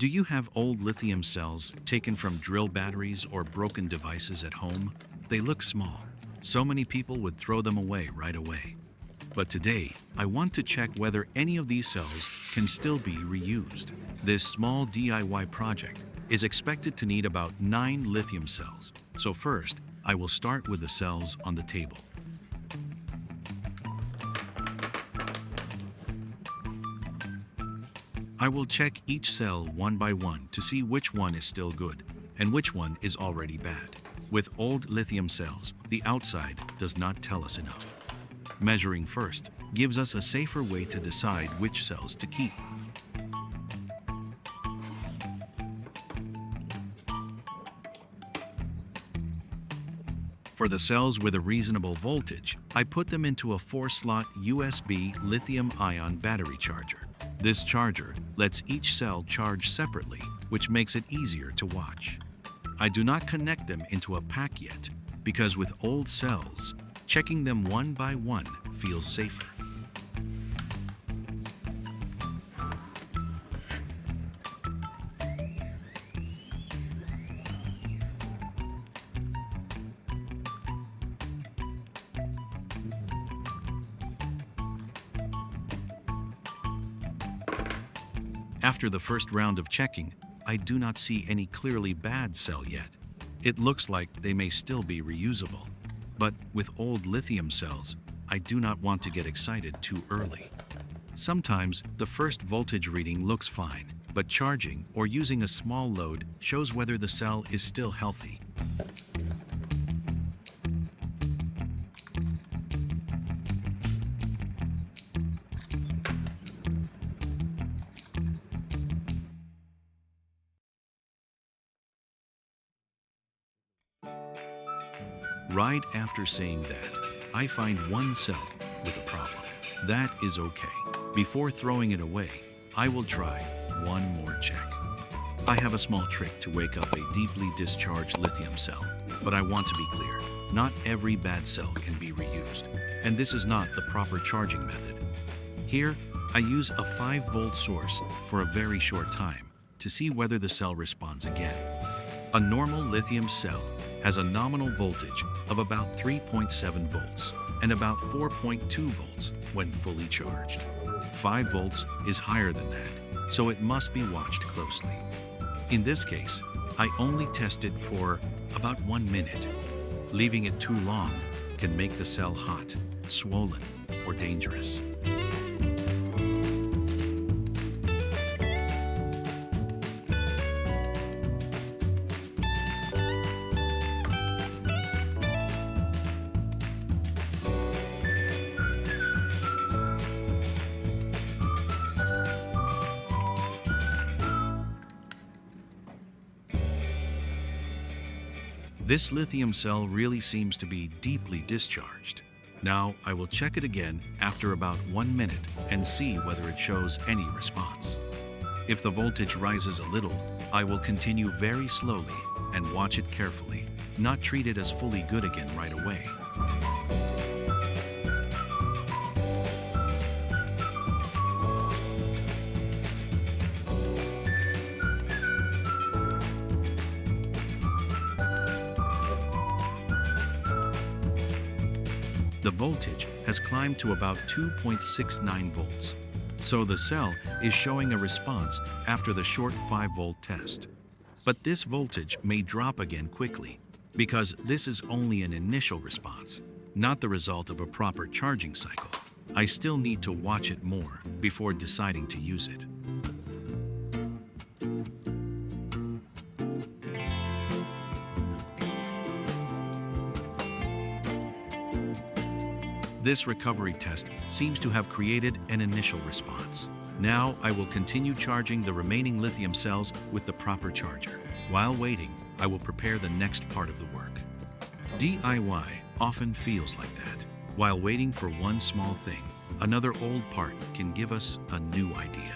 Do you have old lithium cells taken from drill batteries or broken devices at home? They look small. So many people would throw them away right away. But today, I want to check whether any of these cells can still be reused. This small DIY project is expected to need about 9 lithium cells. So first, I will start with the cells on the table. I will check each cell one by one to see which one is still good and which one is already bad. With old lithium cells, the outside does not tell us enough. Measuring first gives us a safer way to decide which cells to keep. For the cells with a reasonable voltage, I put them into a 4-slot USB lithium-ion battery charger. This charger lets each cell charge separately, which makes it easier to watch. I do not connect them into a pack yet, because with old cells, checking them one by one feels safer. After the first round of checking, I do not see any clearly bad cell yet. It looks like they may still be reusable. But with old lithium cells, I do not want to get excited too early. Sometimes the first voltage reading looks fine, but charging or using a small load shows whether the cell is still healthy. Right after saying that, I find one cell with a problem. That is okay. Before throwing it away, I will try one more check. I have a small trick to wake up a deeply discharged lithium cell, but I want to be clear, not every bad cell can be reused, and this is not the proper charging method. Here, I use a 5-volt source for a very short time to see whether the cell responds again. A normal lithium cell has a nominal voltage of about 3.7 volts and about 4.2 volts when fully charged. 5 volts is higher than that, so it must be watched closely. In this case, I only test it for about 1 minute. Leaving it too long can make the cell hot, swollen, or dangerous. This lithium cell really seems to be deeply discharged. Now I will check it again after about 1 minute and see whether it shows any response. If the voltage rises a little, I will continue very slowly and watch it carefully, not treat it as fully good again right away. The voltage has climbed to about 2.69 volts, so the cell is showing a response after the short 5-volt test. But this voltage may drop again quickly, because this is only an initial response, not the result of a proper charging cycle. I still need to watch it more before deciding to use it. This recovery test seems to have created an initial response. Now I will continue charging the remaining lithium cells with the proper charger. While waiting, I will prepare the next part of the work. DIY often feels like that. While waiting for one small thing, another old part can give us a new idea.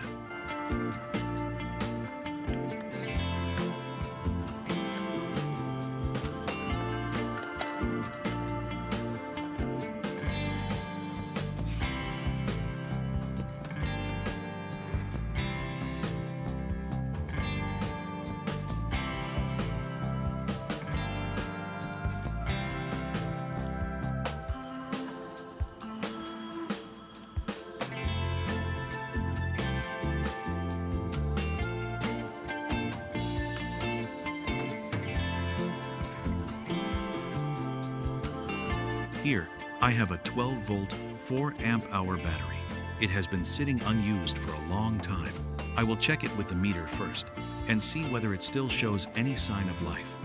Here, I have a 12-volt, 4-amp-hour battery. It has been sitting unused for a long time. I will check it with the meter first and see whether it still shows any sign of life.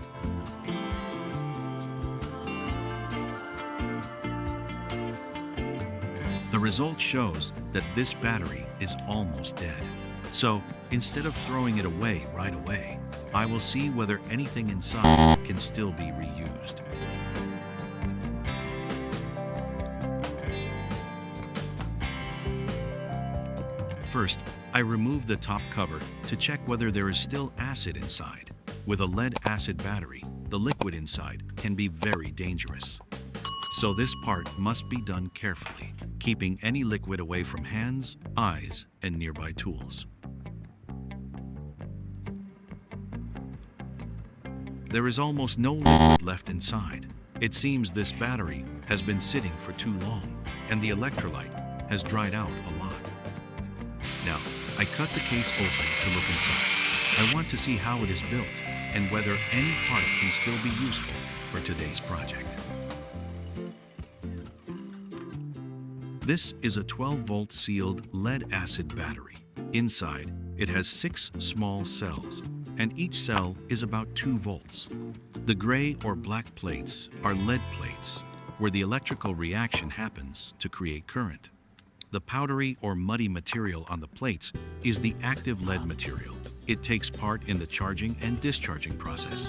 The result shows that this battery is almost dead. So, instead of throwing it away right away, I will see whether anything inside can still be reused. First, I remove the top cover to check whether there is still acid inside. With a lead-acid battery, the liquid inside can be very dangerous. So this part must be done carefully, keeping any liquid away from hands, eyes, and nearby tools. There is almost no liquid left inside. It seems this battery has been sitting for too long, and the electrolyte has dried out a lot. Now, I cut the case open to look inside. I want to see how it is built and whether any part can still be useful for today's project. This is a 12-volt sealed lead-acid battery. Inside, it has 6 small cells, and each cell is about 2 volts. The gray or black plates are lead plates, where the electrical reaction happens to create current. The powdery or muddy material on the plates is the active lead material. It takes part in the charging and discharging process.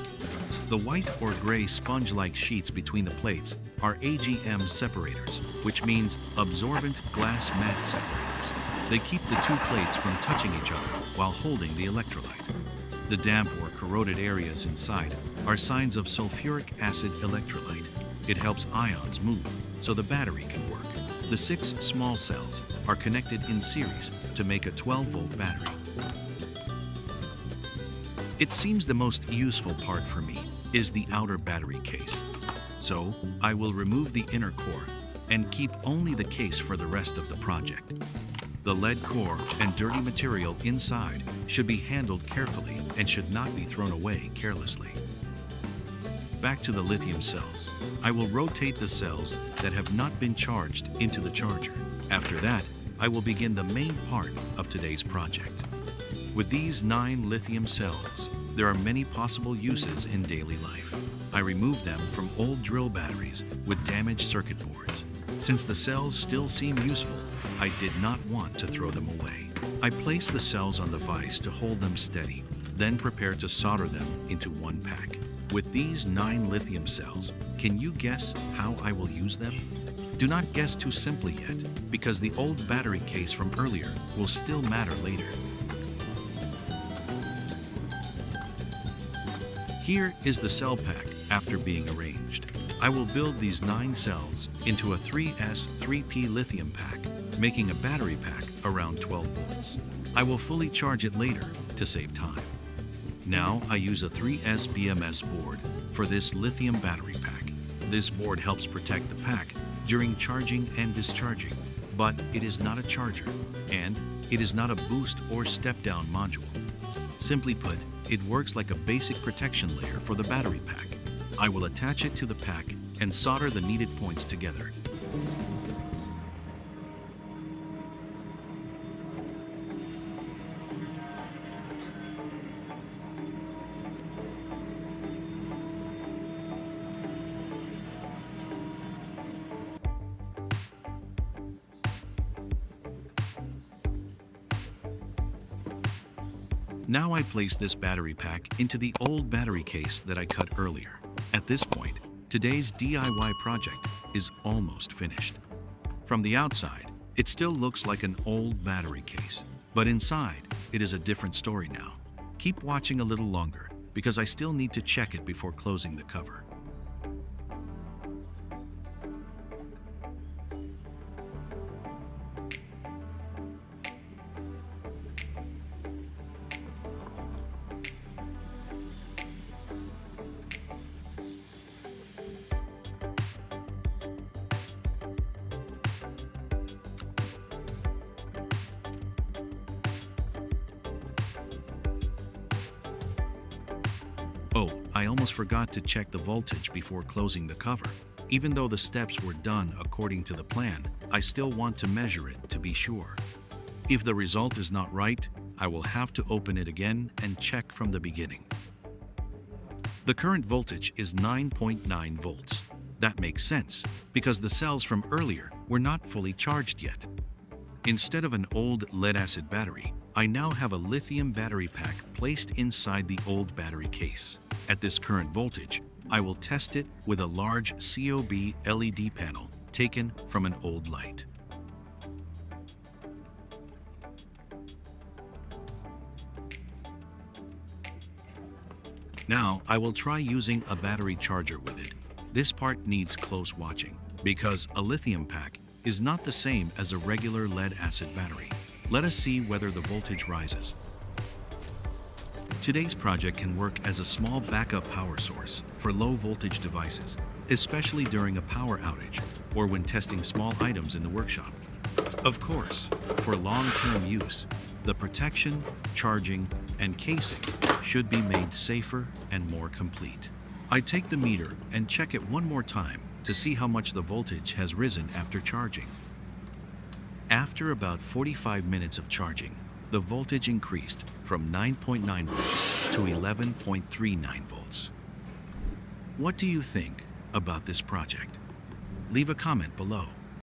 The white or gray sponge-like sheets between the plates are AGM separators, which means absorbent glass mat separators. They keep the 2 plates from touching each other while holding the electrolyte. The damp or corroded areas inside are signs of sulfuric acid electrolyte. It helps ions move so the battery can work. The 6 small cells are connected in series to make a 12-volt battery. It seems the most useful part for me is the outer battery case. So I will remove the inner core and keep only the case for the rest of the project. The lead core and dirty material inside should be handled carefully and should not be thrown away carelessly. Back to the lithium cells. I will rotate the cells that have not been charged into the charger. After that, I will begin the main part of today's project. With these 9 lithium cells, there are many possible uses in daily life. I remove them from old drill batteries with damaged circuit boards. Since the cells still seem useful, I did not want to throw them away. I place the cells on the vise to hold them steady, then prepare to solder them into one pack. With these 9 lithium cells, can you guess how I will use them? Do not guess too simply yet, because the old battery case from earlier will still matter later. Here is the cell pack after being arranged. I will build these 9 cells into a 3S 3P lithium pack, making a battery pack around 12 volts. I will fully charge it later to save time. Now I use a 3S BMS board for this lithium battery pack. This board helps protect the pack during charging and discharging, but it is not a charger, and it is not a boost or step-down module. Simply put, it works like a basic protection layer for the battery pack. I will attach it to the pack and solder the needed points together. Now I place this battery pack into the old battery case that I cut earlier. At this point, today's DIY project is almost finished. From the outside, it still looks like an old battery case, but inside, it is a different story now. Keep watching a little longer, because I still need to check it before closing the cover. Oh, I almost forgot to check the voltage before closing the cover. Even though the steps were done according to the plan, I still want to measure it to be sure. If the result is not right, I will have to open it again and check from the beginning. The current voltage is 9.9 volts. That makes sense, because the cells from earlier were not fully charged yet. Instead of an old lead-acid battery, I now have a lithium battery pack placed inside the old battery case. At this current voltage, I will test it with a large COB LED panel taken from an old light. Now, I will try using a battery charger with it. This part needs close watching, because a lithium pack is not the same as a regular lead-acid battery. Let us see whether the voltage rises. Today's project can work as a small backup power source for low-voltage devices, especially during a power outage or when testing small items in the workshop. Of course, for long-term use, the protection, charging, and casing should be made safer and more complete. I take the meter and check it one more time to see how much the voltage has risen after charging. After about 45 minutes of charging, the voltage increased from 9.9 volts to 11.39 volts. What do you think about this project? Leave a comment below.